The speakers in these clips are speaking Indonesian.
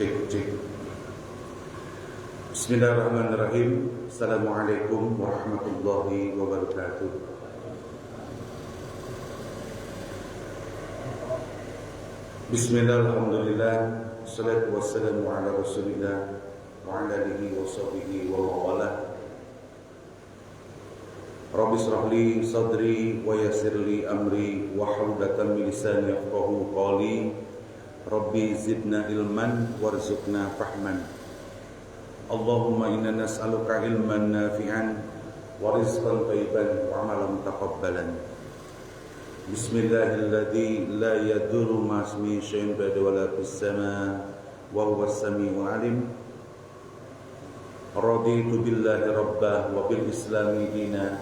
Cek. Bismillahirrahmanirrahim. Assalamualaikum warahmatullahi wabarakatuh. Bismillahirrahmanirrahim. Assalatu wassalamu ala rasulillah wa ala alihi wa sahbihi wa mawalah. Rabbi shrah li sadri wa yassir li amri wa hlul min lisani yafqahu qawli. Rabbi zidna ilman warzuqna fahman. Allahumma inna nas'aluka ilman nafi'an wa rizqan thayyiban wa amalan taqabbalan. Bismillahilladzi la yadurru ma ismihi syai'un ba'da wa la fis sama wa huwas samiul alim. Raditu billahi rabbah wa bil islami dina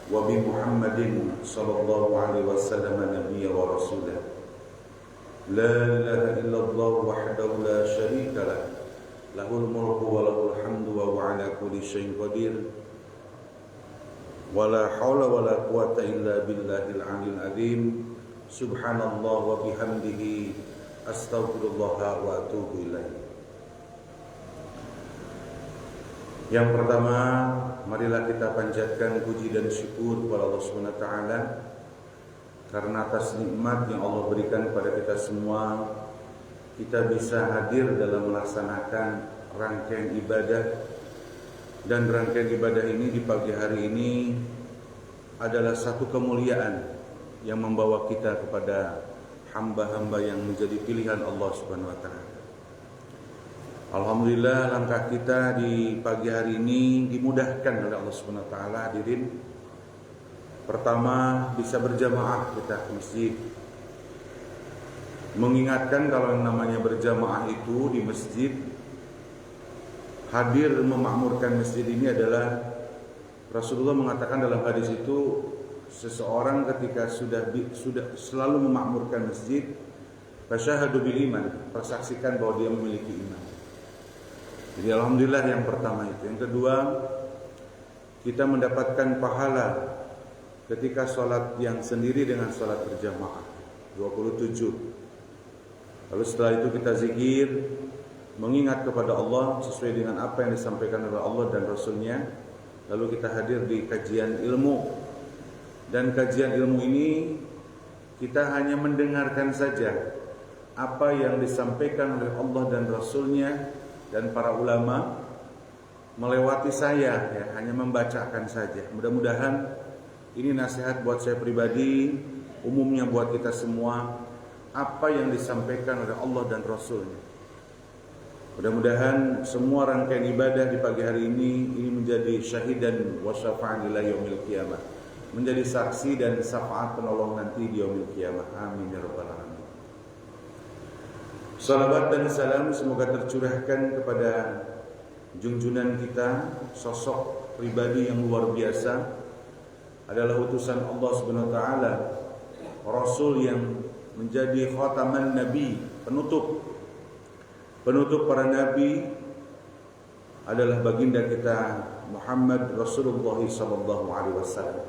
wa bi Muhammadin sallallahu alaihi wasallam nabiyya wa rasulah. La ilaha illallah wahdahu la syarika lah, lahul mulku wa lahul hamdu wa huwa ala kulli syai'in qadir. Wa la haula wa la quwata illa billahil aliyyil azim. Subhanallah wa bihamdihi astaghfirullah wa atubu ilaih. Yang pertama, marilah kita panjatkan puji dan syukur kepada Allah Subhanahu wa taala karena atas nikmat yang Allah berikan kepada kita semua, kita bisa hadir dalam melaksanakan rangkaian ibadah. Dan rangkaian ibadah ini di pagi hari ini adalah satu kemuliaan yang membawa kita kepada hamba-hamba yang menjadi pilihan Allah Subhanahu wa taala. Alhamdulillah, langkah kita di pagi hari ini dimudahkan oleh Allah Subhanahu wa taala. Hadirin, pertama, bisa berjamaah kita ke masjid. Mengingatkan kalau yang namanya berjamaah itu di masjid, hadir memakmurkan masjid ini adalah, Rasulullah mengatakan dalam hadis itu, seseorang ketika sudah selalu memakmurkan masjid, fasyahadu bil iman, persaksikan bahwa dia memiliki iman. Jadi alhamdulillah yang pertama itu. Yang kedua, kita mendapatkan pahala ketika sholat yang sendiri dengan sholat berjamaah 27. Lalu setelah itu kita zikir, mengingat kepada Allah sesuai dengan apa yang disampaikan oleh Allah dan Rasulnya. Lalu kita hadir di kajian ilmu. Dan kajian ilmu ini kita hanya mendengarkan saja apa yang disampaikan oleh Allah dan Rasulnya dan para ulama, melewati saya ya, hanya membacakan saja. Mudah-mudahan ini nasihat buat saya pribadi, umumnya buat kita semua, apa yang disampaikan oleh Allah dan Rasulnya. Mudah-mudahan semua rangkaian ibadah di pagi hari ini menjadi syahidan wa syafa'an ila yaumil qiyamah, menjadi saksi dan syafaat penolong nanti di yaumil qiyamah. Amin ya rabbal alamin. Salawat dan salam semoga tercurahkan kepada junjungan kita, sosok pribadi yang luar biasa, adalah utusan Allah Subhanahu wa taala, Rasul yang menjadi khataman nabi, penutup para nabi, adalah baginda kita Muhammad Rasulullah sallallahu alaihi wasallam.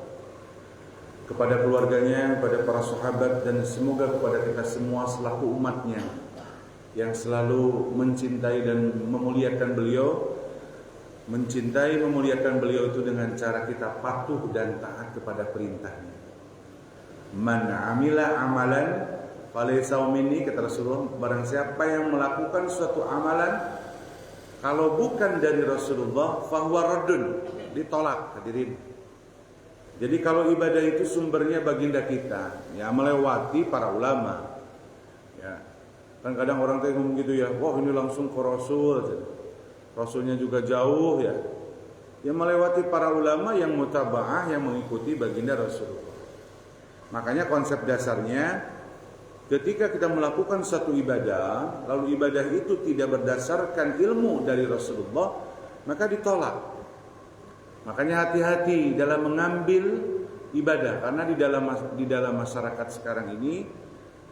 Kepada keluarganya, kepada para sahabat, dan semoga kepada kita semua selaku umatnya yang selalu mencintai dan memuliakan beliau. Mencintai, memuliakan beliau itu dengan cara kita patuh dan taat kepada perintahnya. Man amila amalan falaysa minni, kata Rasulullah, barang siapa yang melakukan suatu amalan kalau bukan dari Rasulullah, fahuwa raddun, ditolak. Hadirin, jadi kalau ibadah itu sumbernya baginda kita, ya melewati para ulama. Ya, kan kadang orang kayak ngomong gitu ya, wah ini langsung ke Rasul, Rasulnya juga jauh ya. Yang melewati para ulama yang mutaba'ah, yang mengikuti baginda Rasulullah. Makanya konsep dasarnya, ketika kita melakukan satu ibadah, lalu ibadah itu tidak berdasarkan ilmu dari Rasulullah, maka ditolak. Makanya hati-hati dalam mengambil ibadah, karena di dalam masyarakat sekarang ini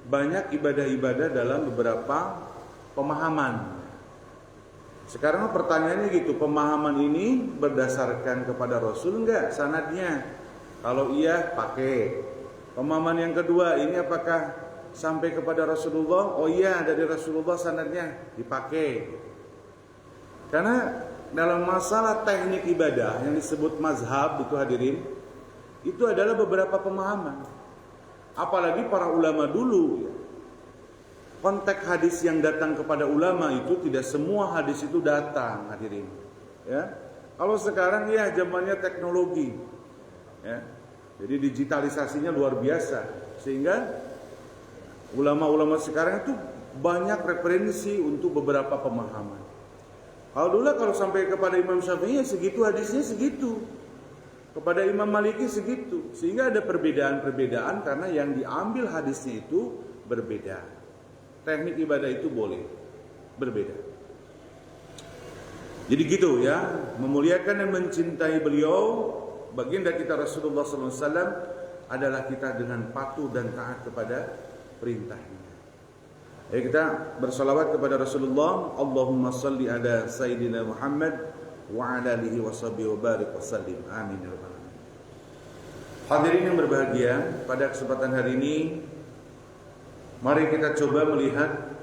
banyak ibadah-ibadah dalam beberapa pemahaman. Sekarang pertanyaannya gitu, pemahaman ini berdasarkan kepada Rasul enggak sanadnya? Kalau iya, pakai. Pemahaman yang kedua, ini apakah sampai kepada Rasulullah, oh iya dari Rasulullah sanadnya dipakai. Karena dalam masalah teknik ibadah yang disebut mazhab itu hadirin, itu adalah beberapa pemahaman. Apalagi para ulama dulu ya. Konteks hadis yang datang kepada ulama itu tidak semua hadis itu datang hadirin. Ya. Kalau sekarang ya zamannya teknologi. Ya. Jadi digitalisasinya luar biasa. Sehingga ulama-ulama sekarang itu banyak referensi untuk beberapa pemahaman. Kalau sampai kepada Imam Syafi'i segitu hadisnya segitu. Kepada Imam Maliki segitu. Sehingga ada perbedaan-perbedaan karena yang diambil hadisnya itu berbeda. Teknik ibadah itu boleh berbeda. Jadi gitu ya, memuliakan dan mencintai beliau, baginda kita Rasulullah SAW adalah kita dengan patuh dan taat kepada perintahnya. Kita bersalawat kepada Rasulullah. Allahumma salli ala Sayyidina Muhammad wa ala alihi wa sahbihi wa barik wa sallim. Amin ya rabbal alamin. Hadirin yang berbahagia, pada kesempatan hari ini mari kita coba melihat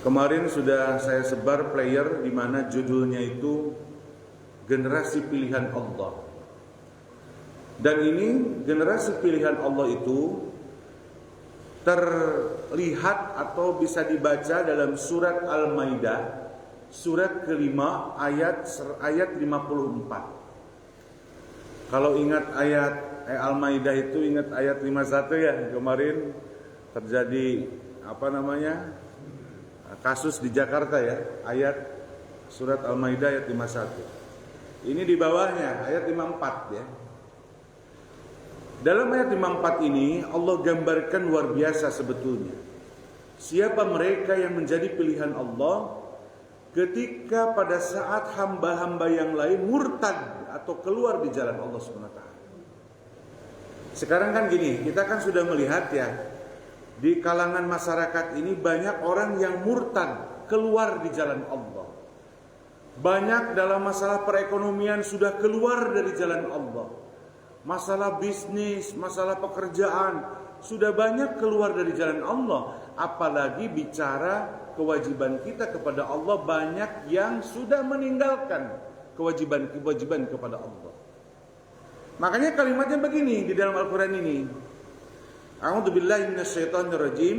kemarin sudah saya sebar player di mana judulnya itu Generasi Pilihan Allah. Dan ini generasi pilihan Allah itu terlihat atau bisa dibaca dalam surat Al-Maidah surat kelima ayat 54. Kalau ingat ayat Al-Maidah itu ingat ayat 51 ya, kemarin terjadi kasus di Jakarta ya, ayat surat Al-Maidah ayat 51. Ini di bawahnya ayat 54 ya. Dalam ayat 54 ini Allah gambarkan luar biasa sebetulnya. Siapa mereka yang menjadi pilihan Allah ketika pada saat hamba-hamba yang lain murtad atau keluar di jalan Allah SWT. Sekarang kan gini, kita kan sudah melihat ya, di kalangan masyarakat ini banyak orang yang murtad keluar di jalan Allah. Banyak dalam masalah perekonomian sudah keluar dari jalan Allah. Masalah bisnis, masalah pekerjaan sudah banyak keluar dari jalan Allah. Apalagi bicara kewajiban kita kepada Allah, banyak yang sudah meninggalkan kewajiban kepada Allah. Makanya kalimatnya begini di dalam Al-Quran ini. A'udzubillahi minasyaitonirrajim.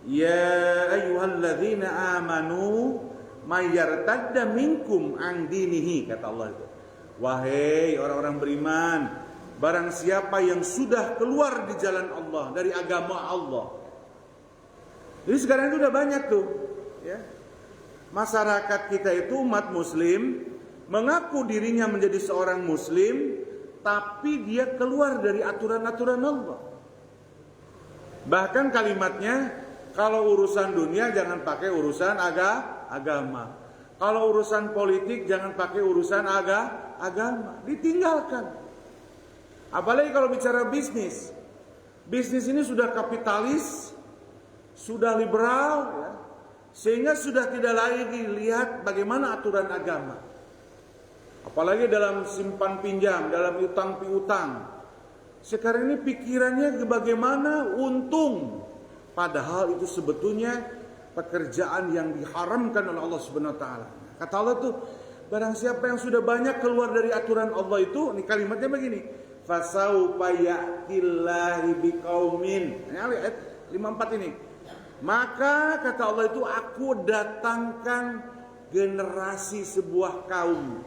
Ya ayyuhalladzina amanu may yartadda minkum an dinihi, kata Allah itu. Wahai orang-orang beriman, barang siapa yang sudah keluar di jalan Allah, dari agama Allah. Jadi sekarang itu udah banyak tuh ya. Masyarakat kita itu umat muslim mengaku dirinya menjadi seorang muslim, tapi dia keluar dari aturan-aturan Allah. Bahkan kalimatnya, kalau urusan dunia jangan pakai urusan agama. Kalau urusan politik jangan pakai urusan agama. Ditinggalkan. Apalagi kalau bicara bisnis. Bisnis ini sudah kapitalis, sudah liberal ya, sehingga sudah tidak lagi dilihat bagaimana aturan agama. Apalagi dalam simpan pinjam, dalam utang piutang. Sekarang ini pikirannya bagaimana untung, padahal itu sebetulnya pekerjaan yang diharamkan oleh Allah Subhanahu wa taala. Kata Allah tuh, barang siapa yang sudah banyak keluar dari aturan Allah itu, ini kalimatnya begini, fasaufa ya'tillahi biqaumin. Ini ayat 54 ini. Maka kata Allah itu, aku datangkan generasi sebuah kaum.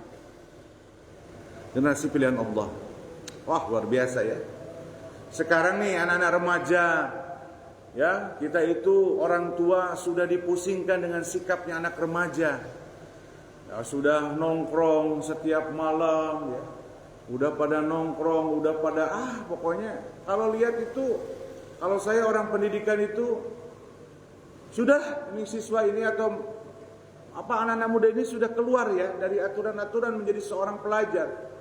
Generasi pilihan Allah. Wah, luar biasa ya. Sekarang nih anak-anak remaja, ya, kita itu orang tua sudah dipusingkan dengan sikapnya anak remaja. Ya, sudah nongkrong setiap malam ya. Udah pada nongkrong, udah pada pokoknya kalau lihat itu, kalau saya orang pendidikan itu sudah ini siswa ini atau anak-anak muda ini sudah keluar ya dari aturan-aturan menjadi seorang pelajar.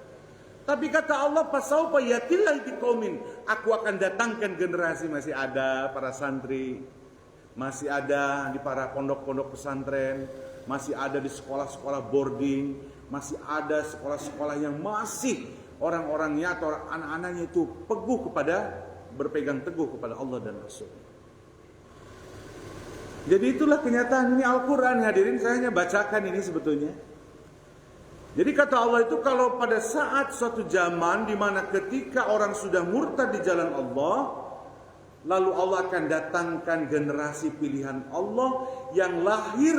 Tapi kata Allah, fasaufa ya'tillahi biqaumin, aku akan datangkan generasi, masih ada para santri, masih ada di para pondok-pondok pesantren, masih ada di sekolah-sekolah boarding, masih ada sekolah-sekolah yang masih orang-orangnya atau anak-anaknya itu peguh kepada berpegang teguh kepada Allah dan Rasul. Jadi itulah kenyataan, ini Al-Quran hadirin, saya hanya bacakan ini sebetulnya. Jadi kata Allah itu, kalau pada saat suatu zaman di mana ketika orang sudah murtad di jalan Allah, lalu Allah akan datangkan generasi pilihan Allah yang lahir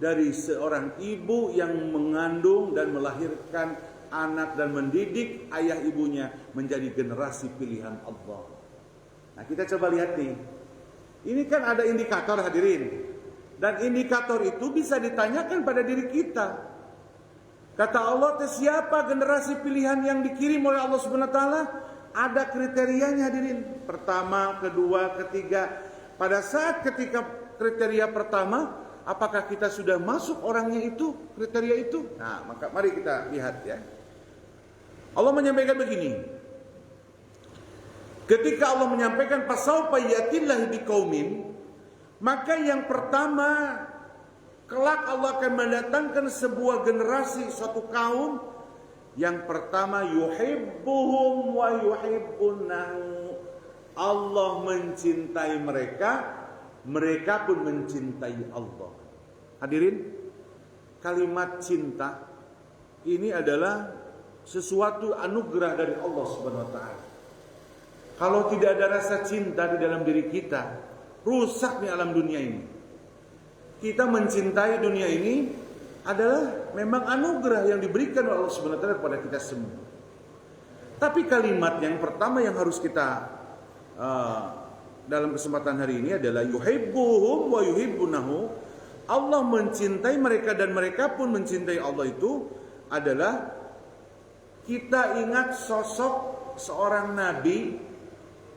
dari seorang ibu yang mengandung dan melahirkan anak dan mendidik ayah ibunya menjadi generasi pilihan Allah. Nah, kita coba lihat nih. Ini kan ada indikator hadirin. Dan indikator itu bisa ditanyakan pada diri kita. Kata Allah, siapa generasi pilihan yang dikirim oleh Allah Subhanahu wa taala? Ada kriterianya hadirin. Pertama, kedua, ketiga. Pada saat ketika kriteria pertama, apakah kita sudah masuk orangnya itu, kriteria itu? Nah, maka mari kita lihat ya. Allah menyampaikan begini. Ketika Allah menyampaikan pasaufa yatillahi biqaumin, maka yang pertama kelak Allah akan mendatangkan sebuah generasi, suatu kaum yang pertama yuhibbuhum wa yuhibbunahu. Allah mencintai mereka, mereka pun mencintai Allah. Hadirin, kalimat cinta ini adalah sesuatu anugerah dari Allah Subhanahu wa taala. Kalau tidak ada rasa cinta di dalam diri kita, rusak nih alam dunia ini. Kita mencintai dunia ini adalah memang anugerah yang diberikan oleh Allah Subhanahu wa taala kepada kita semua. Tapi kalimat yang pertama yang harus kita dalam kesempatan hari ini adalah yuhibbuhum wa yuhibbunahu. Allah mencintai mereka dan mereka pun mencintai Allah, itu adalah kita ingat sosok seorang nabi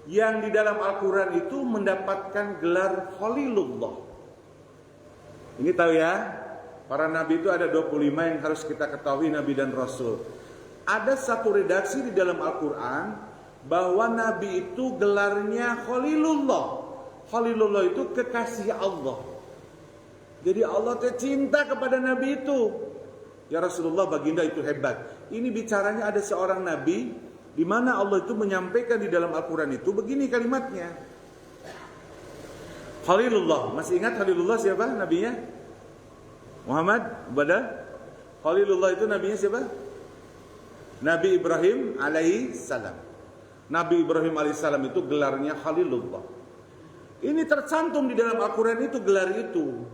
yang di dalam Al-Quran itu mendapatkan gelar Khalilullah. Ini tahu ya, para nabi itu ada 25 yang harus kita ketahui, nabi dan rasul. Ada satu redaksi di dalam Al-Quran bahwa nabi itu gelarnya Khalilullah. Khalilullah itu kekasih Allah. Jadi Allah cinta kepada nabi itu. Ya Rasulullah, baginda itu hebat. Ini bicaranya ada seorang nabi di mana Allah itu menyampaikan di dalam Al-Quran itu begini kalimatnya. Khalilullah, masih ingat Khalilullah siapa nabinya? Muhammad Badar. Khalilullah itu nabinya siapa? Nabi Ibrahim alaihi salam. Nabi Ibrahim alaihi salam itu gelarnya Khalilullah. Ini tercantum di dalam Al-Quran itu, gelar itu.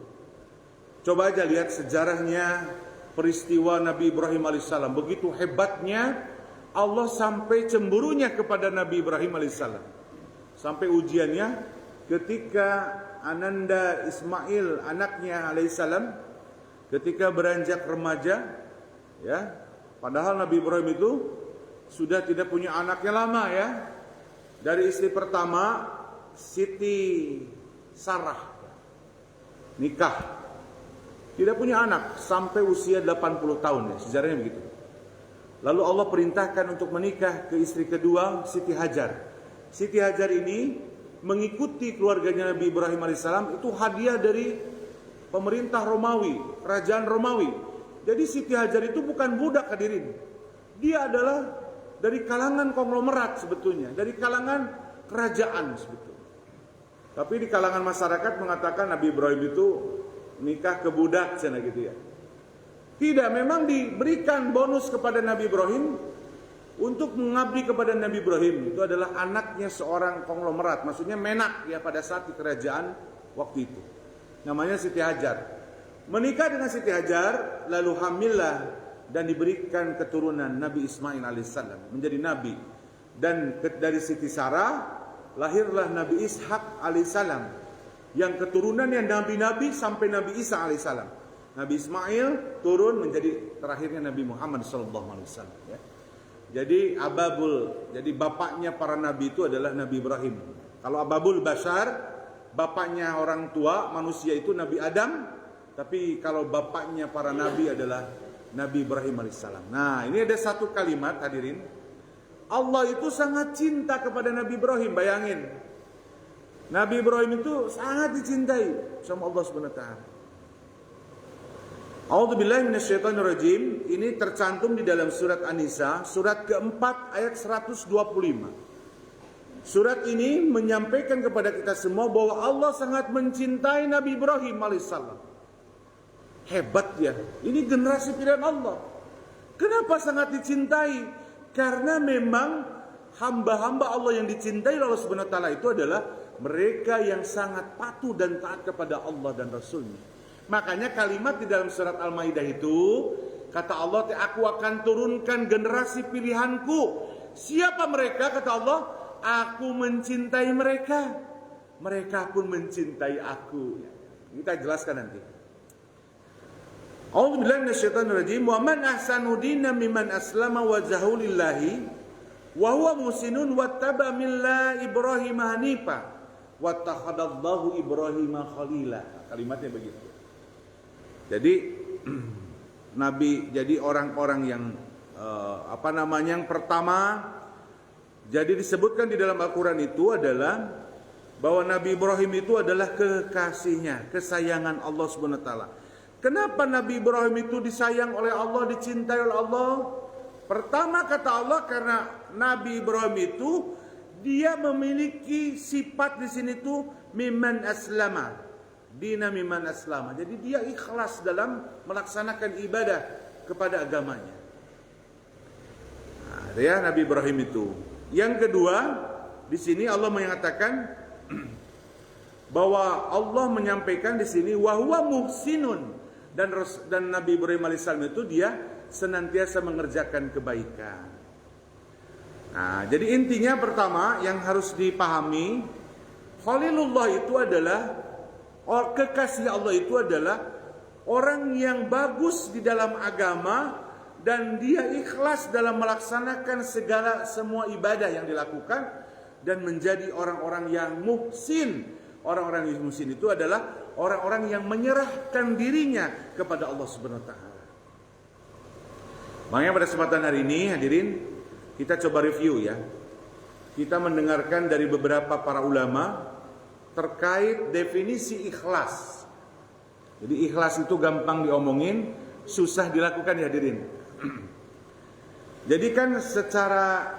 Coba aja lihat sejarahnya peristiwa Nabi Ibrahim alaihi salam. Begitu hebatnya Allah sampai cemburunya kepada Nabi Ibrahim alaihissalam. Sampai ujiannya ketika Ananda Ismail anaknya alaihissalam ketika beranjak remaja, ya, padahal Nabi Ibrahim itu sudah tidak punya anaknya lama ya. Dari istri pertama Siti Sarah nikah, tidak punya anak sampai usia 80 tahun ya, sejarahnya begitu. Lalu Allah perintahkan untuk menikah ke istri kedua, Siti Hajar. Siti Hajar ini mengikuti keluarganya Nabi Ibrahim alaihissalam, itu hadiah dari pemerintah Romawi, kerajaan Romawi. Jadi Siti Hajar itu bukan budak hadirin. Dia adalah dari kalangan konglomerat sebetulnya, dari kalangan kerajaan sebetulnya. Tapi di kalangan masyarakat mengatakan Nabi Ibrahim itu nikah ke budak sana gitu ya. Tidak, memang diberikan bonus kepada Nabi Ibrahim untuk mengabdi kepada Nabi Ibrahim. Itu adalah anaknya seorang konglomerat, maksudnya menak ya pada saat di kerajaan waktu itu. Namanya Siti Hajar. Menikah dengan Siti Hajar, lalu hamillah dan diberikan keturunan Nabi Ismail alaihissalam menjadi nabi. Dan dari Siti Sarah lahirlah Nabi Ishak alaihissalam, yang keturunannya nabi-nabi sampai Nabi Isa alaihissalam. Nabi Ismail turun menjadi terakhirnya Nabi Muhammad SAW ya. Jadi Ababul, jadi bapaknya para nabi itu adalah Nabi Ibrahim. Kalau Ababul Bashar, bapaknya orang tua manusia itu Nabi Adam. Tapi kalau bapaknya para nabi adalah Nabi Ibrahim alaihissalam. Nah, ini ada satu kalimat hadirin. Allah itu sangat cinta kepada Nabi Ibrahim, bayangin. Nabi Ibrahim itu sangat dicintai sama Allah Subhanahu wa taala. A'udzubillahi minasyaitonirrajim. Ini tercantum di dalam surat An-Nisa, surat keempat ayat 125. Surat ini menyampaikan kepada kita semua bahwa Allah sangat mencintai Nabi Ibrahim alaihissalam. Hebat ya, ini generasi pilihan Allah. Kenapa sangat dicintai? Karena memang hamba-hamba Allah yang dicintai oleh Allah Subhanahu wa taala itu adalah mereka yang sangat patuh dan taat kepada Allah dan Rasulnya. Makanya kalimat di dalam surat Al-Maidah itu, kata Allah, aku akan turunkan generasi pilihanku. Siapa mereka? Kata Allah, aku mencintai mereka, mereka pun mencintai aku. Kita jelaskan nanti. A'udzubillahi minasyaitonirrajim. Wa man ahsanu dinan mimman aslama wajhahu lillahi wa huwa muhsinun wattaba millata Ibrahim hanifa wattakhadallahu Ibrahim khalila. Kalimatnya begitu. Jadi Nabi, jadi orang-orang yang yang pertama, jadi disebutkan di dalam Al-Quran itu adalah bahwa Nabi Ibrahim itu adalah kekasihnya, kesayangan Allah Subhanahu wa taala. Kenapa Nabi Ibrahim itu disayang oleh Allah, dicintai oleh Allah? Pertama kata Allah, karena Nabi Ibrahim itu dia memiliki sifat di sini tuh mimman aslama, dina mimman aslama. Jadi dia ikhlas dalam melaksanakan ibadah kepada agamanya. Nah, ya Nabi Ibrahim itu. Yang kedua, di sini Allah mengatakan bahwa Allah menyampaikan di sini wa huwa muhsinun, dan Nabi Ibrahim alaihissalam itu dia senantiasa mengerjakan kebaikan. Nah, jadi intinya pertama yang harus dipahami, Khalilullah itu adalah kekasih Allah itu adalah orang yang bagus di dalam agama dan dia ikhlas dalam melaksanakan semua ibadah yang dilakukan dan menjadi orang-orang yang muhsin. Orang-orang yang muhsin itu adalah orang-orang yang menyerahkan dirinya kepada Allah Subhanahu wa taala. Makanya pada kesempatan hari ini hadirin, kita coba review ya. Kita mendengarkan dari beberapa para ulama terkait definisi ikhlas. Jadi ikhlas itu gampang diomongin, susah dilakukan ya hadirin. Jadi kan secara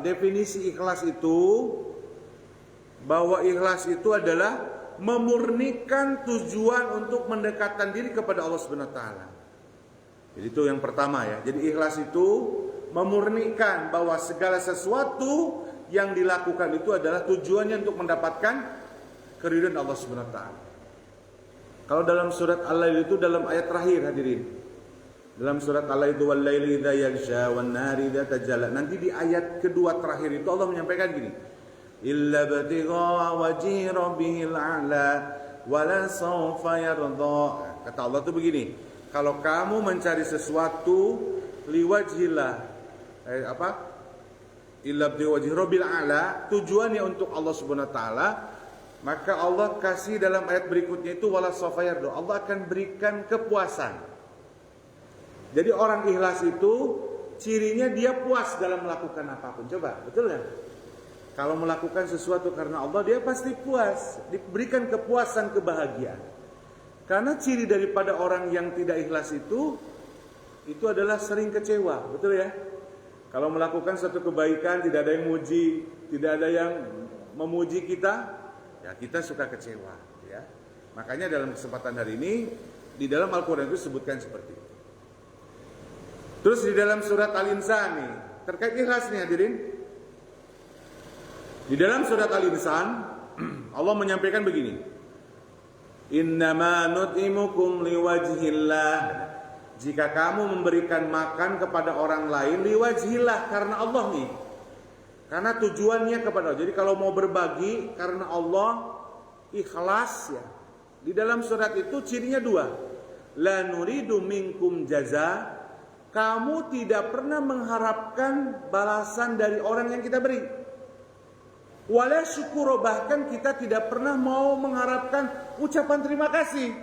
definisi ikhlas itu, bahwa ikhlas itu adalah memurnikan tujuan untuk mendekatkan diri kepada Allah Subhanahu wa taala. Jadi itu yang pertama ya. Jadi ikhlas itu memurnikan bahwa segala sesuatu yang dilakukan itu adalah tujuannya untuk mendapatkan keridhaan Allah Subhanahu wa taala. Kalau dalam surat Al-Lail itu dalam ayat terakhir hadirin. Dalam surat Al-Lail itu wal-laili idza yaghsha wan-nahari idza tajalla. Nanti di ayat kedua terakhir itu Allah menyampaikan gini. Illa batigha wajhi rabbihil a'la wala sawfa yarda. Kata Allah tuh begini, kalau kamu mencari sesuatu liwajhillah illa batigha wajhi rabbil a'la, tujuannya untuk Allah Subhanahu wa taala, maka Allah kasih dalam ayat berikutnya itu wala sawfa yarda, Allah akan berikan kepuasan. Jadi orang ikhlas itu cirinya dia puas dalam melakukan apapun. Coba, betul kan? Kalau melakukan sesuatu karena Allah, dia pasti puas, diberikan kepuasan, kebahagiaan. Karena ciri daripada orang yang tidak ikhlas itu adalah sering kecewa, betul ya? Kalau melakukan suatu kebaikan tidak ada yang muji, tidak ada yang memuji kita, ya kita suka kecewa, ya. Makanya dalam kesempatan hari ini di dalam Al-Qur'an itu disebutkan seperti itu. Terus di dalam surat Al-Insan nih, terkait ikhlas nih hadirin. Di dalam surat Al-Insan Allah menyampaikan begini. Innama nut'imukum liwajhillah. Jika kamu memberikan makan kepada orang lain liwajhillah, karena Allah nih. Karena tujuannya kepada Allah. Jadi kalau mau berbagi karena Allah, ikhlas ya. Di dalam surat itu cirinya dua. La nuridu minkum jaza. Kamu tidak pernah mengharapkan balasan dari orang yang kita beri. Wala syukuro, bahkan kita tidak pernah mau mengharapkan ucapan terima kasih.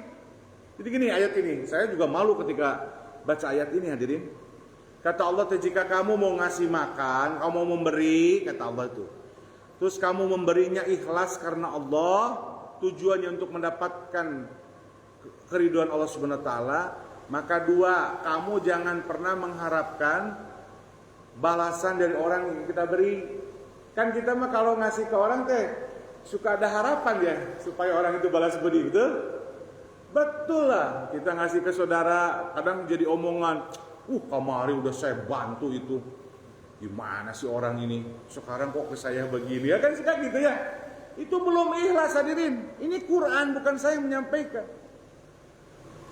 Jadi gini ayat ini, saya juga malu ketika baca ayat ini hadirin. Kata Allah, jika kamu mau ngasih makan, kamu mau memberi, kata Allah itu. Terus kamu memberinya ikhlas karena Allah, tujuannya untuk mendapatkan keridhaan Allah Subhanahu wa taala, maka dua, kamu jangan pernah mengharapkan balasan dari orang yang kita beri. Kan kita mah kalau ngasih ke orang teh suka ada harapan ya supaya orang itu balas budi, betul? Betul lah. Kita ngasih ke saudara kadang jadi omongan, kemari udah saya bantu itu. Gimana sih orang ini? Sekarang kok ke saya begini? Ya kan suka gitu ya. Itu belum ikhlas hadirin. Ini Quran, bukan saya yang menyampaikan.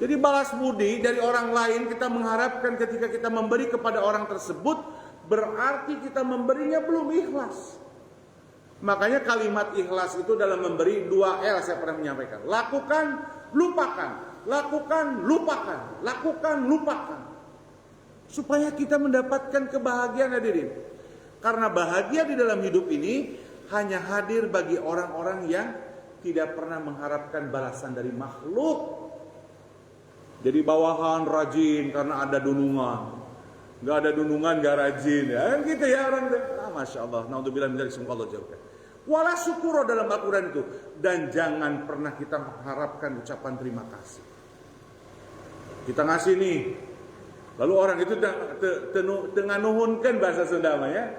Jadi balas budi dari orang lain kita mengharapkan ketika kita memberi kepada orang tersebut, berarti kita memberinya belum ikhlas. Makanya kalimat ikhlas itu dalam memberi 2L saya pernah menyampaikan. Lakukan, lupakan. Lakukan, lupakan. Lakukan, lupakan. Supaya kita mendapatkan kebahagiaan hadirin. Karena bahagia di dalam hidup ini hanya hadir bagi orang-orang yang tidak pernah mengharapkan balasan dari makhluk. Jadi bawahan rajin karena ada dunungan. Gak ada dunungan gak rajin ya. Gitu ya orang. Masya Allah. Naudzubillah min dzalik, semoga Allah jauhkan. Wala syukuro dalam Al-Quran itu. Dan jangan pernah kita mengharapkan ucapan terima kasih. Kita ngasih nih. Lalu orang itu tengah nuhunkan bahasa Sunda ya.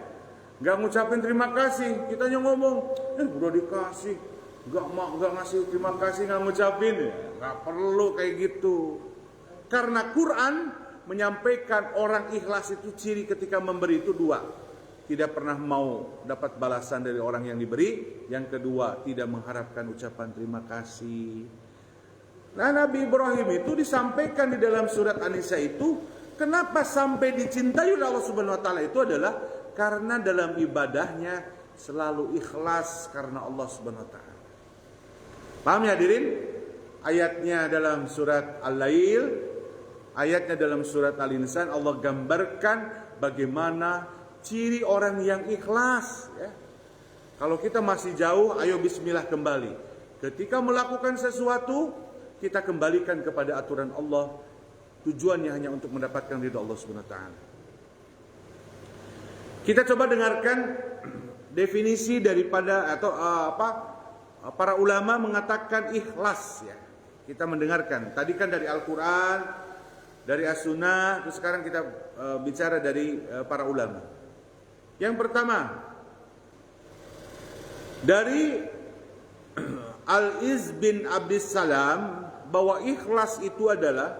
Gak ngucapin terima kasih. Kita hanya ngomong, udah dikasih. Gak ngasih terima kasih, gak ngucapin. Gak perlu kayak gitu. Karena Quran menyampaikan orang ikhlas itu ciri ketika memberi itu 2. Tidak pernah mau dapat balasan dari orang yang diberi. Yang kedua, tidak mengharapkan ucapan terima kasih. Nah, Nabi Ibrahim itu disampaikan di dalam surat An-Nisa itu, kenapa sampai dicintai oleh Allah Subhanahu wa taala itu adalah karena dalam ibadahnya selalu ikhlas karena Allah Subhanahu wa taala. Paham ya hadirin? Ayatnya dalam surat Al-Lail, ayatnya dalam surat Al-Insan, Allah gambarkan bagaimana ciri orang yang ikhlas ya. Kalau kita masih jauh, ayo bismillah kembali. Ketika melakukan sesuatu, kita kembalikan kepada aturan Allah. Tujuannya hanya untuk mendapatkan ridha Allah Subhanahu wa taala. Kita coba dengarkan definisi daripada atau para ulama mengatakan ikhlas ya. Kita mendengarkan. Tadi kan dari Al-Quran, dari As-Sunnah, terus sekarang kita bicara dari para ulama. Yang pertama, dari Al-Iz bin Abdissalam, bahwa ikhlas itu adalah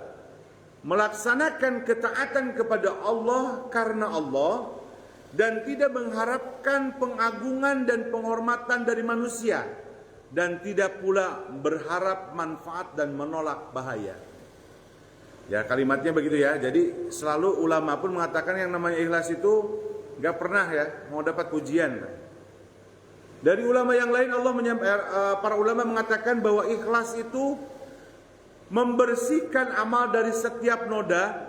melaksanakan ketaatan kepada Allah karena Allah dan tidak mengharapkan pengagungan dan penghormatan dari manusia, dan tidak pula berharap manfaat dan menolak bahaya. Ya, kalimatnya begitu ya. Jadi selalu ulama pun mengatakan yang namanya ikhlas itu gak pernah ya mau dapat pujian. Dari ulama yang lain para ulama mengatakan bahwa ikhlas itu membersihkan amal dari setiap noda.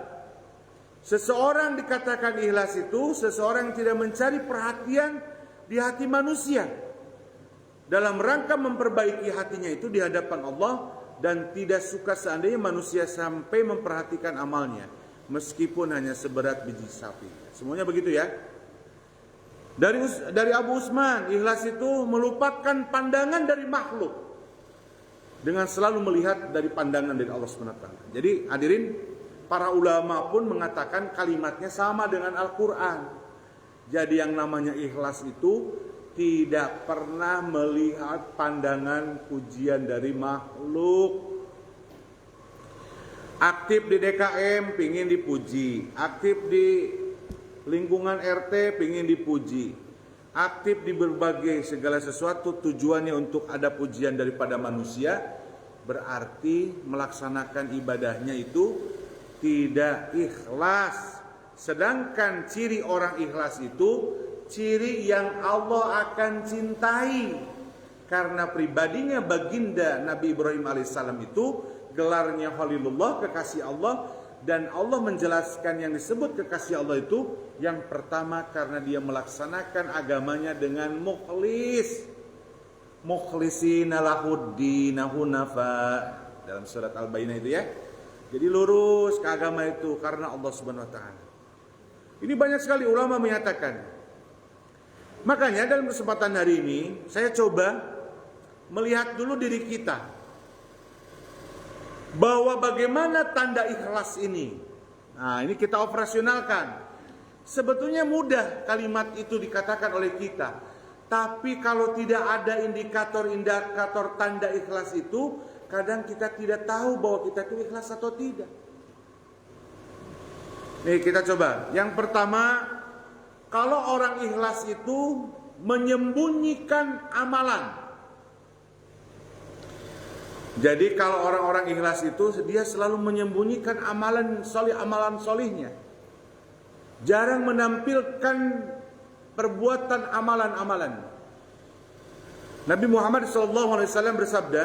Seseorang dikatakan ikhlas itu seseorang yang tidak mencari perhatian di hati manusia, dalam rangka memperbaiki hatinya itu di hadapan Allah, dan tidak suka seandainya manusia sampai memperhatikan amalnya meskipun hanya seberat biji sapi. Semuanya begitu ya. Dari Abu Usman, ikhlas itu melupakan pandangan dari makhluk dengan selalu melihat dari pandangan dari Allah SWT. Jadi hadirin, para ulama pun mengatakan kalimatnya sama dengan Al-Quran. Jadi yang namanya ikhlas itu tidak pernah melihat pandangan pujian dari makhluk. Aktif di DKM pingin dipuji, aktif di lingkungan RT pingin dipuji, aktif di berbagai segala sesuatu tujuannya untuk ada pujian daripada manusia, berarti melaksanakan ibadahnya itu tidak ikhlas. Sedangkan ciri orang ikhlas itu ciri yang Allah akan cintai. Karena pribadinya baginda Nabi Ibrahim alaihissalam itu gelarnya Khalilullah, kekasih Allah. Dan Allah menjelaskan yang disebut kekasih Allah itu yang pertama karena dia melaksanakan agamanya dengan mukhlis. Mukhlisina lahuddina hunafa, dalam surat Al-Bayyinah itu ya. Jadi lurus ke agama itu karena Allah Subhanahu wa taala. Ini banyak sekali ulama menyatakan. Makanya dalam kesempatan hari ini saya coba melihat dulu diri kita, bahwa bagaimana tanda ikhlas ini. Nah, ini kita operasionalkan. Sebetulnya mudah kalimat itu dikatakan oleh kita, Tapi kalau tidak ada indikator-indikator tanda ikhlas itu, kadang kita tidak tahu bahwa kita itu ikhlas atau tidak. Nih kita coba. Yang pertama, kalau orang ikhlas itu menyembunyikan amalan. Jadi kalau orang-orang ikhlas itu dia selalu menyembunyikan amalan solihnya. Jarang menampilkan perbuatan amalan-amalan. Nabi Muhammad SAW bersabda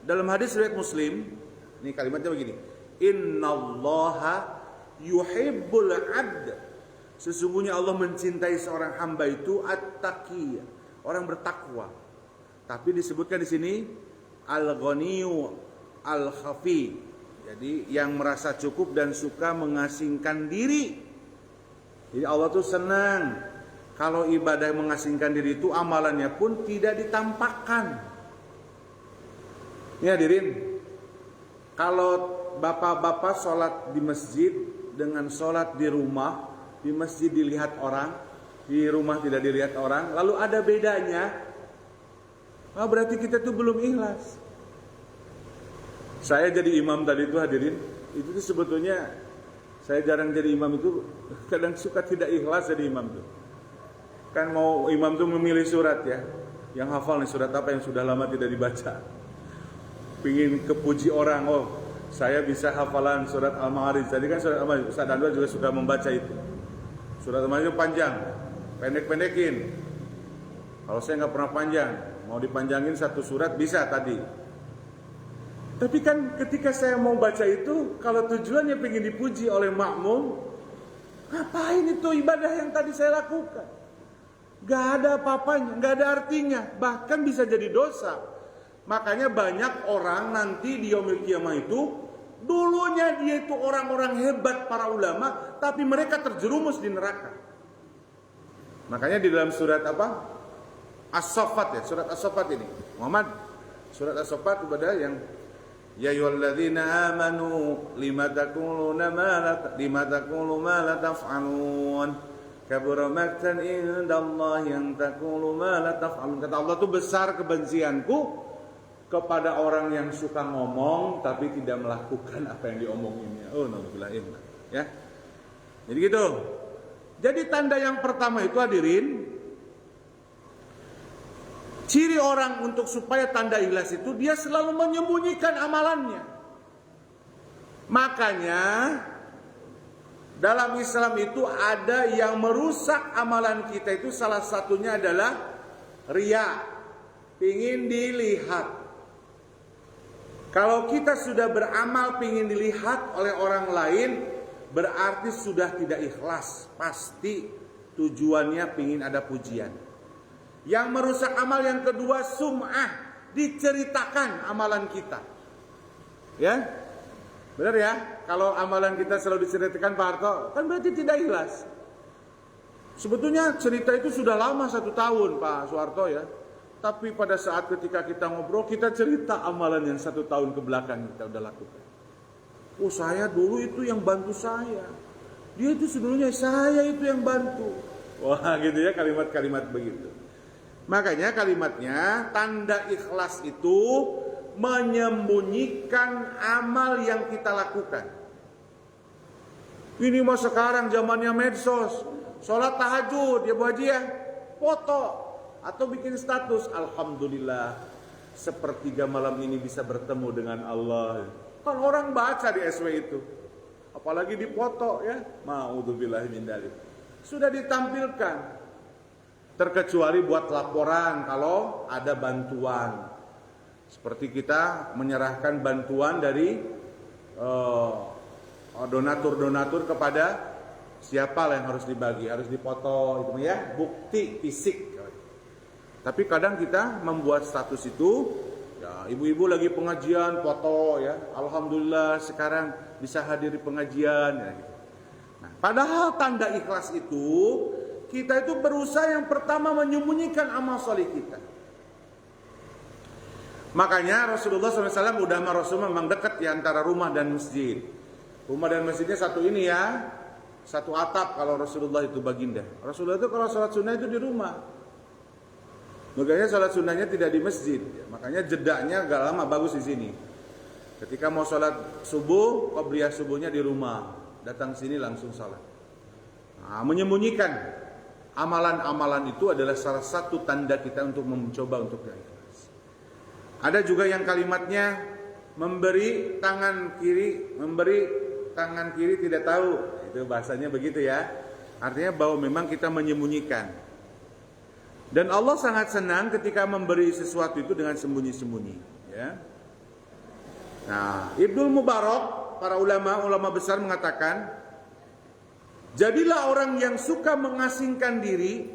dalam hadis riwayat Muslim, ini kalimatnya begini: Innallaha yuhibbul 'abd. Sesungguhnya Allah mencintai seorang hamba itu at-taqiyya, orang bertakwa. Tapi disebutkan di sini al-ghaniyu al-khafi. Jadi yang merasa cukup dan suka mengasingkan diri. Jadi Allah tuh senang kalau ibadah mengasingkan diri itu amalannya pun tidak ditampakkan. Ini hadirin, kalau bapak-bapak sholat di masjid dengan sholat di rumah, di masjid dilihat orang, di rumah tidak dilihat orang, lalu ada bedanya, berarti kita tuh belum ikhlas. Saya jadi imam tadi itu hadirin, itu tuh sebetulnya saya jarang jadi imam itu, kadang suka tidak ikhlas jadi imam tuh. Kan mau imam tuh memilih surat ya, yang hafal nih surat apa yang sudah lama tidak dibaca. Pingin kepuji orang, oh saya bisa hafalan surat Al-Ma'arij. Tadi kan surat Al-Ma'arij, Ustaz Anwar juga suka membaca itu. Surat Al-Ma'arij itu panjang, pendek-pendekin. Kalau saya nggak pernah panjang, mau dipanjangin satu surat bisa tadi. Tapi kan ketika saya mau baca itu, kalau tujuannya pengen dipuji oleh makmum, ngapain itu ibadah yang tadi saya lakukan? Gak ada apa-apanya, gak ada artinya, bahkan bisa jadi dosa. Makanya banyak orang nanti di yaumil qiyamah itu, dulunya dia itu orang-orang hebat para ulama, tapi mereka terjerumus di neraka. Makanya di dalam surat apa? As-Saffat ya, surat As-Saffat ini. Muhammad, surat As-Saffat ibadah yang ya ayyuhalladzina amanu lima taqulu ma la taf'alun. Kabura maktan indallahi yang taqulu ma la taf'alun. Kata Allah itu besar kebencianku kepada orang yang suka ngomong tapi tidak melakukan apa yang diomonginnya. Oh, naudzubillah. Ya. Jadi gitu. Jadi tanda yang pertama itu hadirin, ciri orang untuk supaya tanda ikhlas itu dia selalu menyembunyikan amalannya. Makanya dalam Islam itu ada yang merusak amalan kita itu, salah satunya adalah riya, pingin dilihat. Kalau kita sudah beramal pingin dilihat oleh orang lain, berarti sudah tidak ikhlas. Pasti tujuannya pingin ada pujian. Yang merusak amal yang kedua sum'ah, diceritakan amalan kita. Ya? Benar ya? Kalau amalan kita selalu diceritakan Pak Harto, kan berarti tidak ikhlas. Sebetulnya cerita itu sudah lama 1 tahun Pak Soeharto ya. Tapi pada saat ketika kita ngobrol, kita cerita amalan yang 1 tahun ke belakang kita udah lakukan. Oh saya dulu itu yang bantu saya. Dia itu sebelumnya saya itu yang bantu. Wah gitu ya kalimat-kalimat begitu. Makanya kalimatnya tanda ikhlas itu menyembunyikan amal yang kita lakukan. Ini mah sekarang zamannya medsos. Sholat tahajud ya Bu Haji ya, foto atau bikin status, alhamdulillah sepertiga malam ini bisa bertemu dengan Allah. Kan orang baca di SW itu, apalagi di foto ya, ma'udzubillahi min dzalik. Sudah ditampilkan, terkecuali buat laporan kalau ada bantuan. Seperti kita menyerahkan bantuan dari donatur-donatur kepada siapa yang harus dibagi, harus dipoto itu ya, bukti fisik. Tapi kadang kita membuat status itu, ya ibu-ibu lagi pengajian foto ya, alhamdulillah sekarang bisa hadiri pengajian ya, gitu. Nah, padahal tanda ikhlas itu kita itu berusaha yang pertama menyembunyikan amal soleh kita. Makanya Rasulullah SAW udah sama Rasul memang dekat di antara rumah dan masjid. Rumah dan masjidnya satu ini ya, satu atap kalau Rasulullah itu baginda. Rasulullah itu kalau sholat sunnah itu di rumah. Makanya sholat sunnahnya tidak di masjid. Makanya jedanya agak lama, bagus di sini. Ketika mau sholat subuh, qabliyah subuhnya di rumah. Datang sini langsung sholat. Nah, menyembunyikan amalan-amalan itu adalah salah satu tanda kita untuk mencoba untuk ikhlas. Ada juga yang kalimatnya memberi tangan kiri tidak tahu. Itu bahasanya begitu ya. Artinya bahwa memang kita menyembunyikan. Dan Allah sangat senang ketika memberi sesuatu itu dengan sembunyi-sembunyi, ya. Nah, Ibnu Mubarak, para ulama besar mengatakan, jadilah orang yang suka mengasingkan diri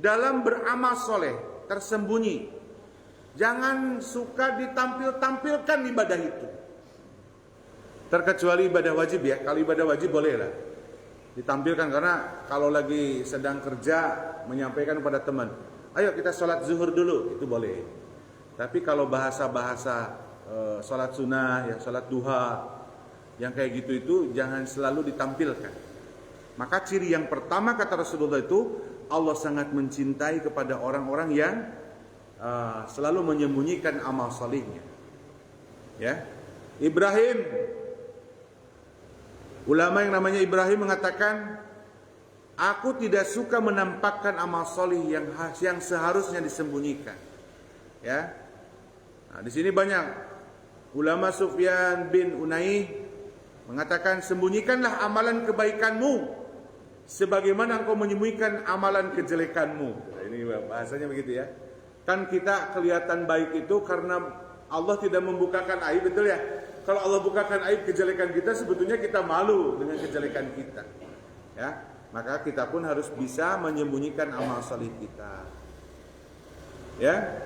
dalam beramal soleh, tersembunyi. Jangan suka ditampilkan ibadah itu. Terkecuali ibadah wajib ya. Kalau ibadah wajib boleh lah ditampilkan, karena kalau lagi sedang kerja menyampaikan kepada teman, ayo kita sholat zuhur dulu, itu boleh. Tapi kalau bahasa-bahasa sholat sunnah, ya sholat duha, yang kayak gitu itu jangan selalu ditampilkan. Maka ciri yang pertama kata Rasulullah itu, Allah sangat mencintai kepada orang-orang yang selalu menyembunyikan amal salihnya. Ya, Ibrahim, ulama yang namanya Ibrahim mengatakan, aku tidak suka menampakkan amal solih yang seharusnya disembunyikan. Ya, nah, di sini banyak ulama. Sufyan bin Unaih mengatakan, sembunyikanlah amalan kebaikanmu sebagaimana engkau menyembunyikan amalan kejelekanmu. Nah, ini bahasanya begitu ya. Kan kita kelihatan baik itu karena Allah tidak membukakan aib, betul ya? Kalau Allah bukakan aib kejelekan kita, sebetulnya kita malu dengan kejelekan kita. Ya, maka kita pun harus bisa menyembunyikan amal salih kita. Ya,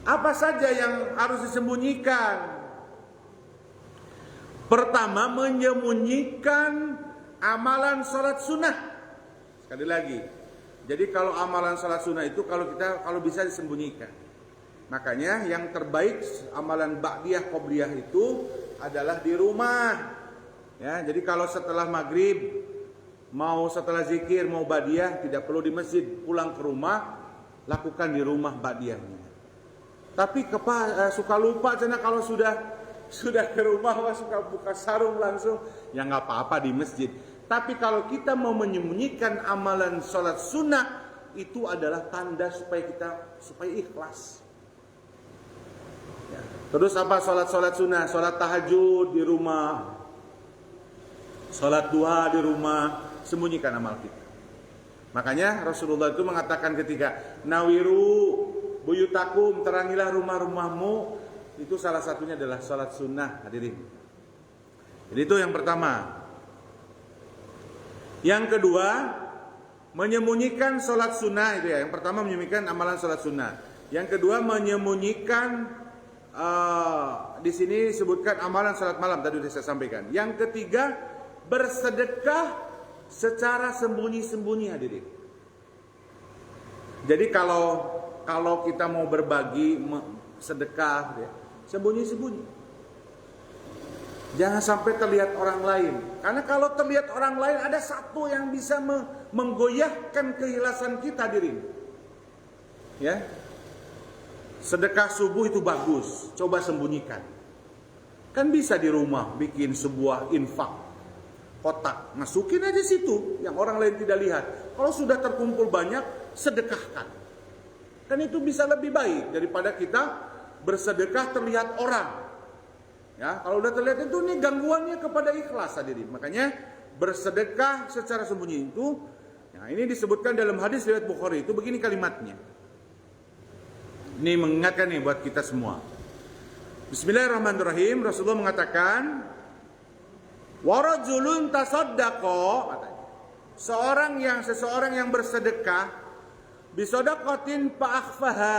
apa saja yang harus disembunyikan? Pertama, menyembunyikan amalan salat sunnah. Sekali lagi, jadi kalau amalan salat sunnah itu kalau bisa disembunyikan. Makanya yang terbaik amalan ba'diyah qobliyah itu adalah di rumah. Ya, jadi kalau setelah maghrib, mau setelah zikir, mau ba'diyah, tidak perlu di masjid, pulang ke rumah, lakukan di rumah ba'diyahnya. Tapi suka lupa karena kalau sudah ke rumah suka buka sarung langsung, ya nggak apa-apa di masjid. Tapi kalau kita mau menyembunyikan amalan sholat sunnah, itu adalah tanda supaya ikhlas. Ya. Terus apa sholat sunnah? Sholat tahajud di rumah, sholat duha di rumah, sembunyikan amal kita. Makanya Rasulullah itu mengatakan ketika nawiru buyutakum, terangilah rumah-rumahmu, itu salah satunya adalah sholat sunnah, hadirin. Jadi itu yang pertama. Yang kedua, menyembunyikan sholat sunnah itu ya. Yang pertama menyembunyikan amalan sholat sunnah. Yang kedua menyembunyikan di sini disebutkan amalan sholat malam, tadi sudah saya sampaikan. Yang ketiga, bersedekah secara sembunyi-sembunyi, hadirin. Jadi kalau kita mau berbagi sedekah ya, sembunyi-sembunyi. Jangan sampai terlihat orang lain. Karena kalau terlihat orang lain, ada satu yang bisa menggoyahkan keikhlasan kita, hadirin. Ya. Sedekah subuh itu bagus, coba sembunyikan. Kan bisa di rumah bikin sebuah infak, kotak, masukin aja situ yang orang lain tidak lihat. Kalau sudah terkumpul banyak, sedekahkan. Kan itu bisa lebih baik daripada kita bersedekah terlihat orang. Ya, kalau udah terlihat itu nih gangguannya kepada ikhlas, hadirin. Makanya bersedekah secara sembunyi itu, nah ini disebutkan dalam hadis riwayat Bukhari itu begini kalimatnya. Ini mengingatkan nih buat kita semua. Bismillahirrahmanirrahim. Rasulullah mengatakan, warajulun tasaddaqa, seseorang yang bersedekah bisadaqatin fa'akhfaha,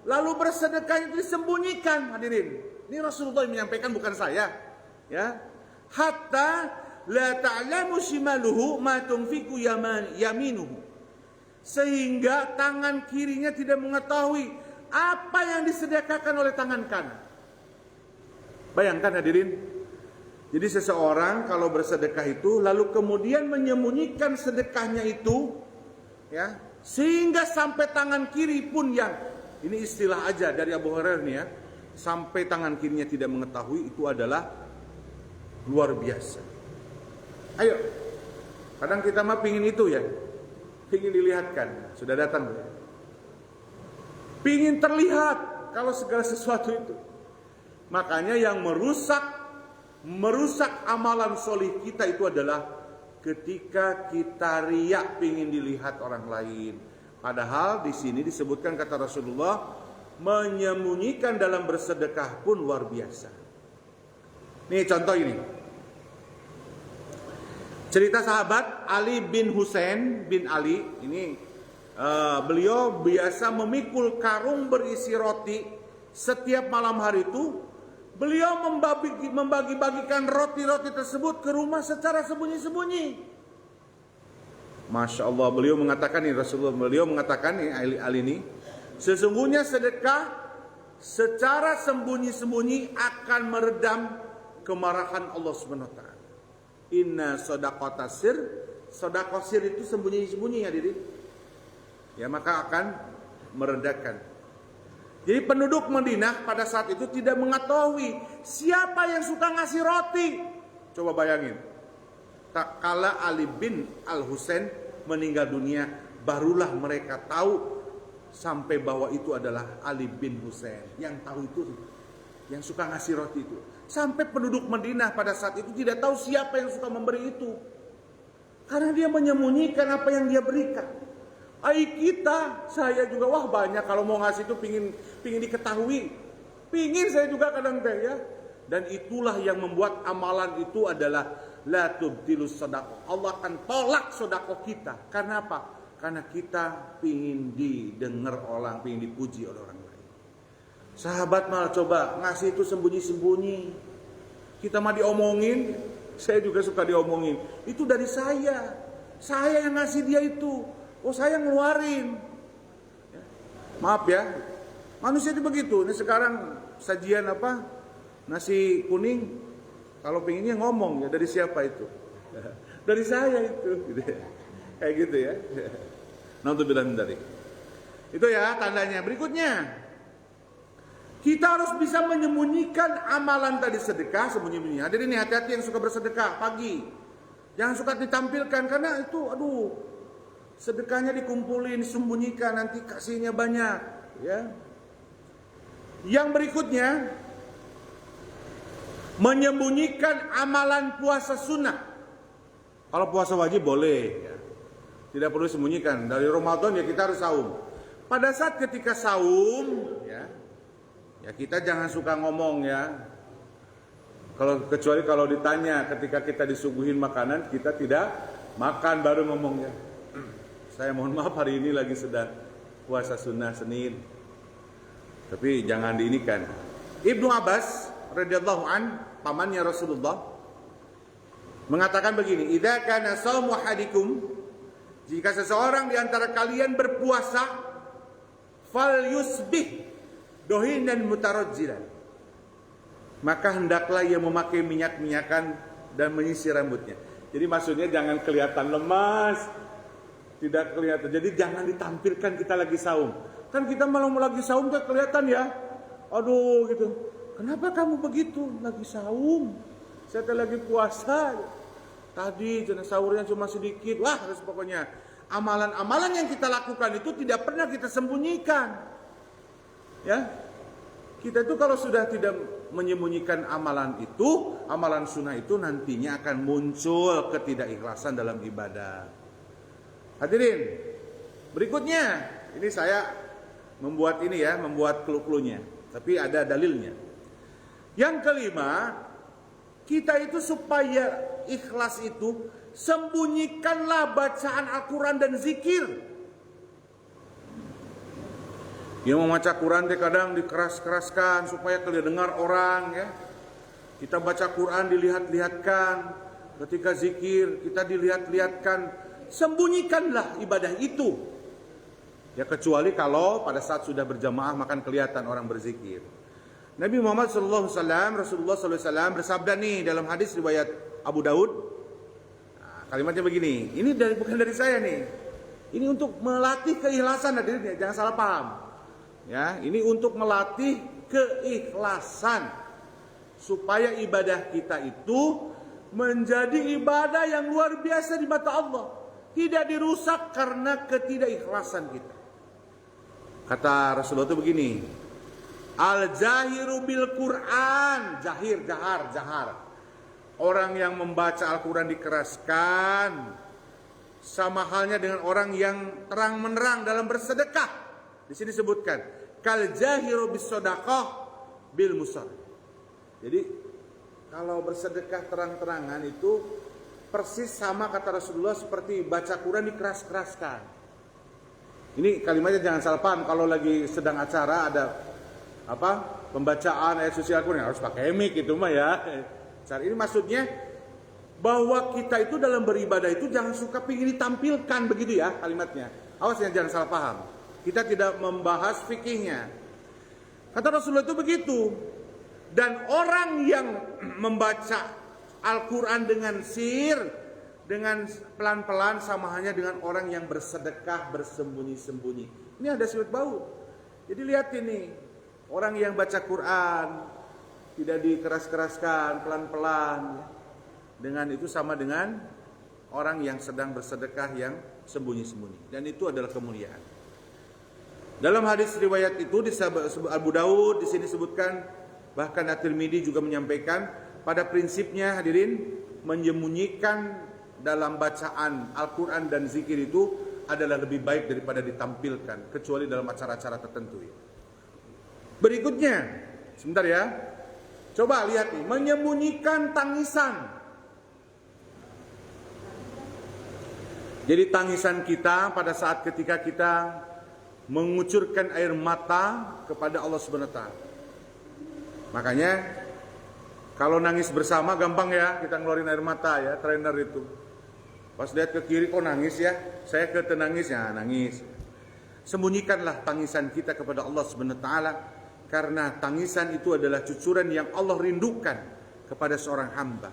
lalu bersedekah itu disembunyikan, hadirin. Ini Rasulullah yang menyampaikan, bukan saya. Ya. Hatta la ta'lamu shimaluhu ma tunfiqu yaminuhu. Sehingga tangan kirinya tidak mengetahui apa yang disedekahkan oleh tangan kanan. Bayangkan, hadirin. Jadi seseorang kalau bersedekah itu lalu kemudian menyembunyikan sedekahnya itu, ya, sehingga sampai tangan kiri pun yang ini istilah aja dari Abu Hurairah nih ya, sampai tangan kirinya tidak mengetahui, itu adalah luar biasa. Ayo, kadang kita mah pingin itu ya, pingin dilihatkan, sudah datang ya. Pingin terlihat kalau segala sesuatu itu. Makanya yang merusak amalan solih kita itu adalah ketika kita riak pingin dilihat orang lain. Padahal di sini disebutkan kata Rasulullah, menyembunyikan dalam bersedekah pun luar biasa. Nih contoh ini. Cerita sahabat Ali bin Husain bin Ali ini, beliau biasa memikul karung berisi roti setiap malam hari itu. Beliau membagi-bagikan roti-roti tersebut ke rumah secara sembunyi-sembunyi. Masya Allah, beliau mengatakan ini, Rasulullah beliau mengatakan ini, Ali ini, sesungguhnya sedekah secara sembunyi-sembunyi akan meredam kemarahan Allah Subhanahu wa taala. Inna shadaqata sir, sedekah sir itu sembunyi-sembunyi ya diri. Ya, maka akan meredakan. Jadi penduduk Madinah pada saat itu tidak mengetahui siapa yang suka ngasih roti. Coba bayangin. Tak kala Ali bin Al-Husain meninggal dunia, barulah mereka tahu sampai bahwa itu adalah Ali bin Husain. Yang tahu itu, yang suka ngasih roti itu. Sampai penduduk Madinah pada saat itu tidak tahu siapa yang suka memberi itu. Karena dia menyembunyikan apa yang dia berikan. Kita, saya juga, wah banyak kalau mau ngasih itu pingin diketahui. Pingin saya juga kadang ya. Dan itulah yang membuat amalan itu adalah la tubtilus shadaqah. Allah akan tolak sedekah kita. Karena apa? Karena kita pingin didengar orang, pingin dipuji oleh orang lain. Sahabat malah coba ngasih itu sembunyi-sembunyi. Kita mah diomongin, saya juga suka diomongin. Itu dari saya yang ngasih dia itu. Oh, saya ngeluarin. Maaf ya, manusia itu begitu. Ini sekarang sajian apa? Nasi kuning. Kalau pengennya ngomong ya, dari siapa itu? Dari saya itu. Kayak gitu ya. Naudzubillah min dzalik. Itu ya tandanya. Berikutnya, kita harus bisa menyembunyikan amalan tadi sedekah sembunyi-sembunyi. Hadirin nih, hati-hati yang suka bersedekah pagi. Jangan suka ditampilkan karena itu sedekahnya dikumpulin, sembunyikan, nanti kasihnya banyak, ya. Yang berikutnya, menyembunyikan amalan puasa sunnah. Kalau puasa wajib boleh, ya. Tidak perlu sembunyikan. Dari Ramadan ya kita harus saum. Pada saat ketika saum, ya kita jangan suka ngomong ya. Kecuali kalau ditanya ketika kita disuguhin makanan, kita tidak makan baru ngomongnya. Saya mohon maaf hari ini lagi sedang puasa sunnah Senin. Tapi jangan diinikan. Ibnu Abbas radhiyallahu an, pamannya Rasulullah, mengatakan begini, "Idza kana shaumu ahadikum," jika seseorang di antara kalian berpuasa, falyusbih dohinan mutarajjilan, maka hendaklah ia memakai minyak-minyakan dan menyisir rambutnya. Jadi maksudnya jangan kelihatan lemas, tidak kelihatan. Jadi jangan ditampilkan kita lagi saum. Kan kita malah lagi saum kan kelihatan ya. Aduh gitu. Kenapa kamu begitu? Lagi saum. Saya lagi puasa. Tadi jenis sahurnya cuma sedikit. Wah, terus pokoknya amalan-amalan yang kita lakukan itu tidak pernah kita sembunyikan. Ya. Kita itu kalau sudah tidak menyembunyikan amalan itu, amalan sunnah itu nantinya akan muncul ketidakikhlasan dalam ibadah. Hadirin, berikutnya, ini saya membuat clue-cluenya, tapi ada dalilnya. Yang kelima, kita itu supaya ikhlas itu, sembunyikanlah bacaan Al-Quran dan zikir. Dia mau baca Quran kadang dikeras-keraskan supaya kedengar orang ya. Kita baca Quran dilihat-lihatkan, ketika zikir kita dilihat-lihatkan. Sembunyikanlah ibadah itu. Ya kecuali kalau pada saat sudah berjamaah makan kelihatan orang berzikir. Nabi Muhammad SAW, Rasulullah SAW bersabda nih dalam hadis riwayat Abu Daud. Nah, kalimatnya begini. Ini bukan dari saya nih. Ini untuk melatih keikhlasan hadirin ya, jangan salah paham. Ya, ini untuk melatih keikhlasan supaya ibadah kita itu menjadi ibadah yang luar biasa di mata Allah, tidak dirusak karena ketidakikhlasan kita. Kata Rasulullah itu begini, al-jahiru bil Quran, jahar. Orang yang membaca Al-Quran dikeraskan, sama halnya dengan orang yang terang-menerang dalam bersedekah. Di sini disebutkan kal jahiru bis shadaqah bil musar. Jadi kalau bersedekah terang-terangan itu persis sama kata Rasulullah seperti baca Quran dikeras-keraskan. Ini kalimatnya jangan salah paham, kalau lagi sedang acara ada pembacaan ayat suci Al-Quran harus pakai mic gitu mah ya. Ini maksudnya bahwa kita itu dalam beribadah itu jangan suka ingin ditampilkan begitu ya kalimatnya. Awas ya, jangan salah paham. Kita tidak membahas fikihnya. Kata Rasulullah itu begitu. Dan orang yang membaca Al-Quran dengan sir, dengan pelan-pelan, sama halnya dengan orang yang bersedekah bersembunyi-sembunyi. Ini ada sifat bau. Jadi lihat ini, orang yang baca Quran tidak dikeras-keraskan, pelan-pelan. Dengan itu sama dengan orang yang sedang bersedekah yang sembunyi-sembunyi. Dan itu adalah kemuliaan. Dalam hadis riwayat itu di Abu Daud di sini disebutkan, bahkan At-Tirmidzi juga menyampaikan, pada prinsipnya hadirin, menyembunyikan dalam bacaan Al-Quran dan zikir itu adalah lebih baik daripada ditampilkan, kecuali dalam acara-acara tertentu. Berikutnya, sebentar ya, coba lihat nih, menyembunyikan tangisan. Jadi tangisan kita pada saat ketika kita mengucurkan air mata kepada Allah Subhanahu wa taala. Makanya kalau nangis bersama gampang ya, kita ngeluarin air mata ya, trainer itu. Pas lihat ke kiri kok nangis ya, saya ke tenangis ya, nangis. Sembunyikanlah tangisan kita kepada Allah Subhanahu wa taala, karena tangisan itu adalah cucuran yang Allah rindukan kepada seorang hamba.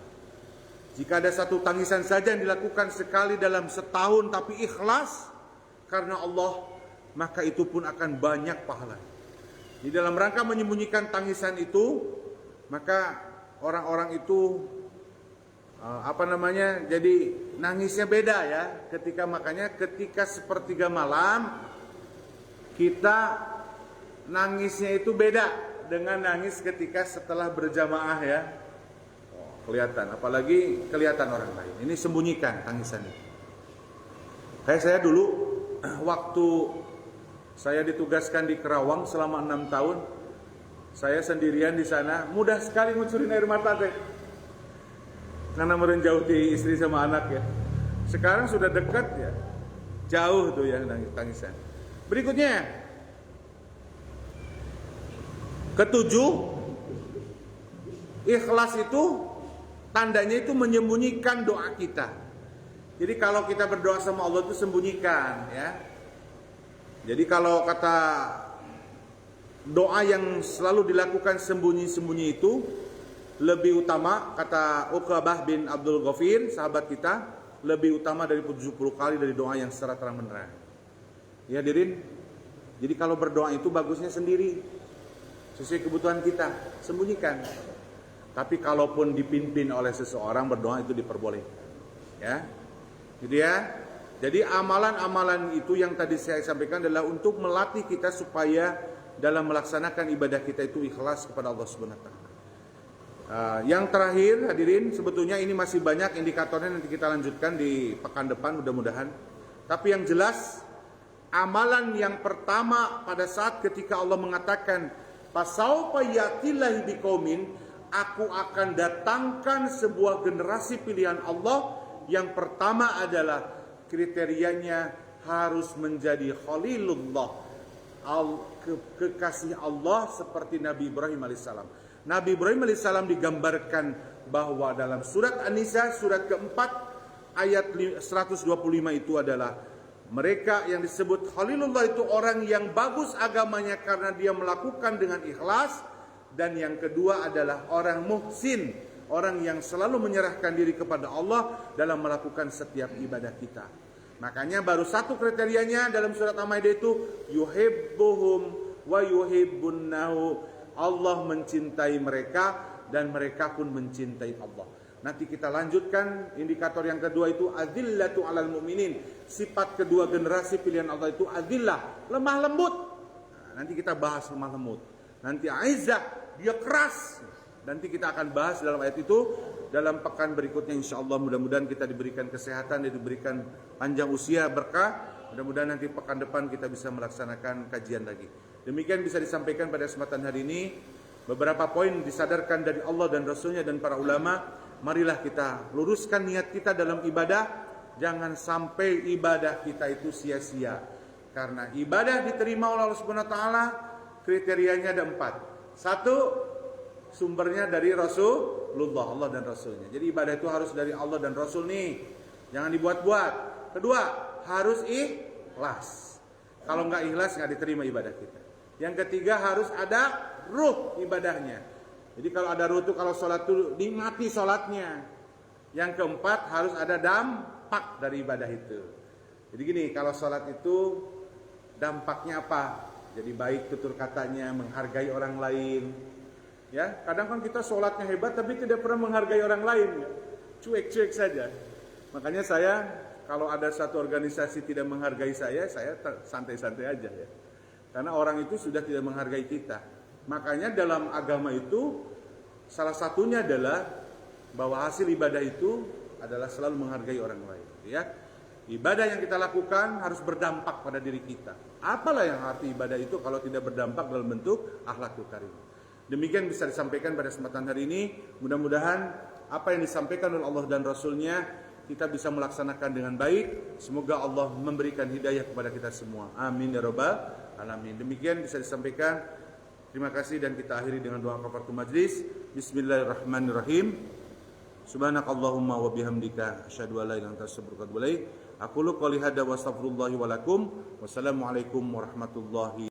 Jika ada satu tangisan saja yang dilakukan sekali dalam setahun tapi ikhlas karena Allah, maka itu pun akan banyak pahala. Di dalam rangka menyembunyikan tangisan itu, maka orang-orang itu jadi nangisnya beda ya. Makanya ketika sepertiga malam kita nangisnya itu beda dengan nangis ketika setelah berjamaah ya. Kelihatan, apalagi kelihatan orang lain. Ini sembunyikan tangisan itu. Kayak saya dulu waktu saya ditugaskan di Kerawang selama 6 tahun, saya sendirian di sana, mudah sekali ngucurin air mata teh. Karena merenjauh di istri sama anak ya. Sekarang sudah dekat ya, jauh tuh ya tangisan. Berikutnya, ketujuh, ikhlas itu tandanya itu menyembunyikan doa kita. Jadi kalau kita berdoa sama Allah itu sembunyikan ya. Jadi kalau kata doa yang selalu dilakukan sembunyi-sembunyi itu lebih utama, kata Uqbah bin Abdul Ghafir, sahabat kita, lebih utama dari 70 kali dari doa yang secara terang-menerang. Ya hadirin, jadi kalau berdoa itu bagusnya sendiri, sesuai kebutuhan kita, sembunyikan. Tapi kalaupun dipimpin oleh seseorang berdoa itu diperbolehkan. Ya, gitu ya. Jadi amalan-amalan itu yang tadi saya sampaikan adalah untuk melatih kita supaya dalam melaksanakan ibadah kita itu ikhlas kepada Allah Subhanahu wa taala. Yang terakhir hadirin, sebetulnya ini masih banyak indikatornya, nanti kita lanjutkan di pekan depan mudah-mudahan. Tapi yang jelas, amalan yang pertama pada saat ketika Allah mengatakan fasaufa yatillahi biqaumin, aku akan datangkan sebuah generasi pilihan Allah. Yang pertama adalah kriterianya harus menjadi Khalilullah, kekasih Allah seperti Nabi Ibrahim alaihissalam. Nabi Ibrahim alaihissalam digambarkan bahwa dalam surat An-Nisa surat keempat ayat 125 itu adalah mereka yang disebut Khalilullah itu orang yang bagus agamanya karena dia melakukan dengan ikhlas. Dan yang kedua adalah orang muhsin, orang yang selalu menyerahkan diri kepada Allah dalam melakukan setiap ibadah kita. Makanya baru satu kriterianya dalam surat Al-Maidah itu yuhibbuhum wa yuhibbunnahu. Allah mencintai mereka dan mereka pun mencintai Allah. Nanti kita lanjutkan indikator yang kedua itu adzillatu 'alal mu'minin. Sifat kedua generasi pilihan Allah itu adzillah, lemah lembut. Nah, nanti kita bahas lemah lembut. Nanti aizzah, dia keras. Nanti kita akan bahas dalam ayat itu dalam pekan berikutnya insyaallah. Mudah-mudahan kita diberikan kesehatan dan diberikan panjang usia, berkah. Mudah-mudahan nanti pekan depan kita bisa melaksanakan kajian lagi. Demikian bisa disampaikan pada kesempatan hari ini. Beberapa poin disadarkan dari Allah dan Rasulnya dan para ulama. Marilah kita luruskan niat kita dalam ibadah. Jangan sampai ibadah kita itu sia-sia. Karena ibadah diterima oleh Allah Subhanahu wa taala kriterianya ada 4. 1, sumbernya dari Rasulullah, Allah dan Rasulnya. Jadi ibadah itu harus dari Allah dan Rasul nih. Jangan dibuat-buat. Kedua, harus ikhlas. Kalau nggak ikhlas nggak diterima ibadah kita. Yang ketiga, harus ada ruh ibadahnya. Jadi kalau ada ruh itu, kalau sholat itu dimati sholatnya. Yang keempat, harus ada dampak dari ibadah itu. Jadi gini, kalau sholat itu dampaknya apa? Jadi baik tutur katanya, menghargai orang lain. Ya, kadang kan kita sholatnya hebat tapi tidak pernah menghargai orang lain. Cuek-cuek saja. Makanya saya kalau ada satu organisasi tidak menghargai saya santai-santai aja ya. Karena orang itu sudah tidak menghargai kita. Makanya dalam agama itu salah satunya adalah bahwa hasil ibadah itu adalah selalu menghargai orang lain, ya. Ibadah yang kita lakukan harus berdampak pada diri kita. Apalah yang arti ibadah itu kalau tidak berdampak dalam bentuk akhlakul karimah. Demikian bisa disampaikan pada kesempatan hari ini. Mudah-mudahan apa yang disampaikan oleh Allah dan Rasulnya kita bisa melaksanakan dengan baik. Semoga Allah memberikan hidayah kepada kita semua. Amin ya rabbal alamin. Demikian bisa disampaikan. Terima kasih dan kita akhiri dengan doa kafaratul majlis. Bismillahirrahmanirrahim. Subhanakallahumma wa bihamdika asyhadu an la ilaha illa anta astaghfiruka wa atubu ilaik. Aqulu qouli hadza wa astaghfirullahi wa lakum. Wassalamualaikum warahmatullahi